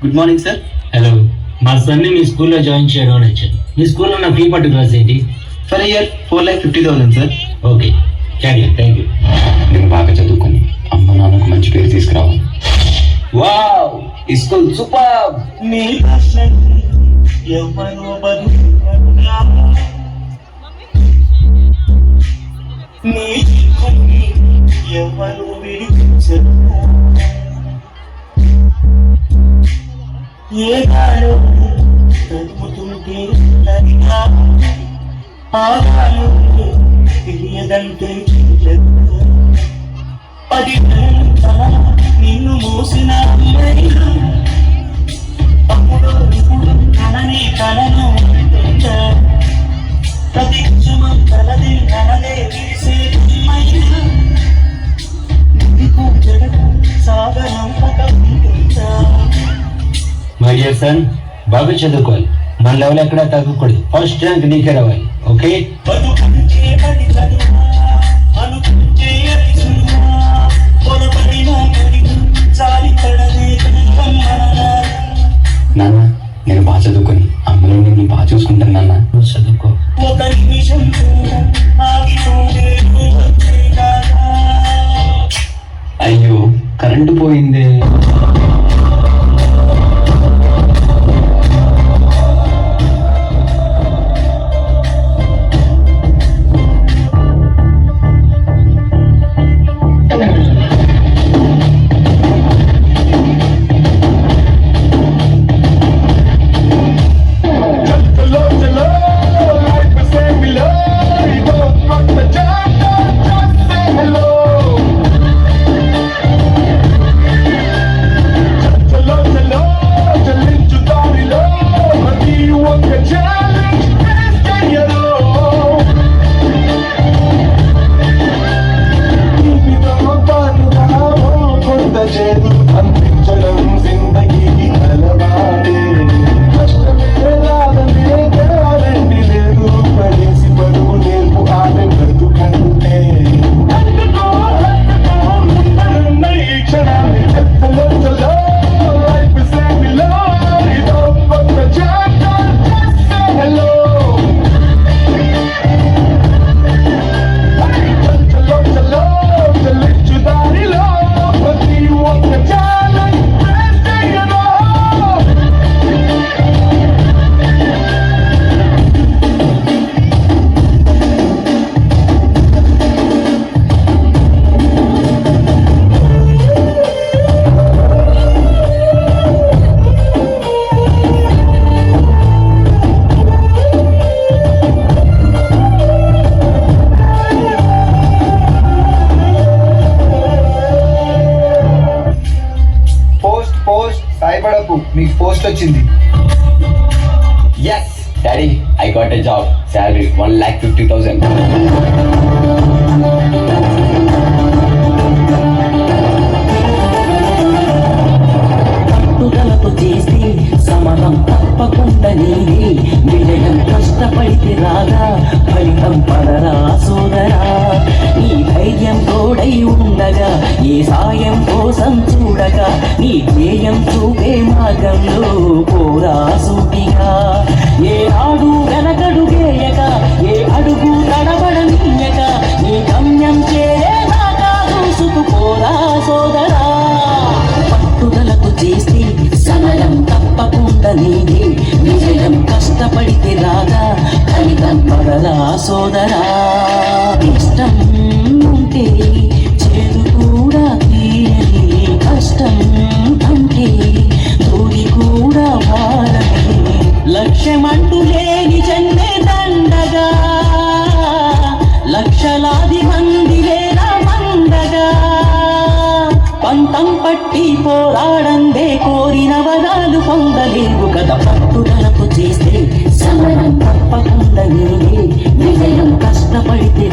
Good morning sir. Hello, మా సన్ని మీ స్కూల్లో join చేయడం అని వచ్చాను. మీ స్కూల్లో ఉన్న ఫీ పర్టికులర్స్ ఏంటి? For year 4,50,000 sir. Okay, thank you. నేను బాగా చదువుకొని అమ్మ నాన్నకు మంచి పేరు తీసుకురావాలి. వావ్, ఈ స్కూల్ సూపర్. ఏ గాలో తరుముతుంటే ఆ గాలో తెలియదంటే అది నిన్ను మోసిన అప్పుడు కననే కలను ప్రతి క్షమం కలదే కనదే తీసే నీకు జగత సాగనంపక మై డియర్ సన్, బాగా చదువుకోవాలి. మన లెవెల్ ఎక్కడ తగ్గకూడదు. ఫస్ట్ ర్యాంక్ నీకే రావాలి. ఓకే? నాన్న, నేను బాగా చదువుకొని అమ్మలో నేను బాగా చూసుకుంటాను. నాన్న, నువ్వు చదువుకో. అయ్యో, కరెంటు పోయిందే. సాయిపడకు, మీకు పోస్ట్ వచ్చింది. Yes daddy, I got a job. Salary 1,50,000. పట్టుదలతో చేస్తే సమరం తప్పకుండా నీది. విజయం కష్టపడితే రాగా ఫలితం పడరా సోదరా. నీ ధైర్యం తోడై ఉండగా ఏ సాయం కోసం చూడగా నీ ధ్యేయం చూపే మార్గంలో పోరా సూటిగా. ఏ ఆడు వెనకడుగేయక ఏ అడుగు తడబడనీయక నీ గమ్యం చేరేదాకా దూసుకుపోరా సోదరా. పట్టుదలకు చేస్తే సమయం తప్పకుండా నీది. విజయం కష్టపడితే రాగా ఫలితం పడరా సోదరా. ఇష్టం ఉంటే చేదు కూడా తీయని, కష్టం అంటే దూరి కూడా వారని. లక్ష్యమంటూ లేని జన్మే దండగా, లక్షలాది మంది లేరా మందగా. పంతం పట్టి పోరాడందే కోరిన వరాలు పొందలేవు కదా. పట్టుదలకు చేస్తే సమయం తప్పకుండా నీదే. విజయం కష్టపడితే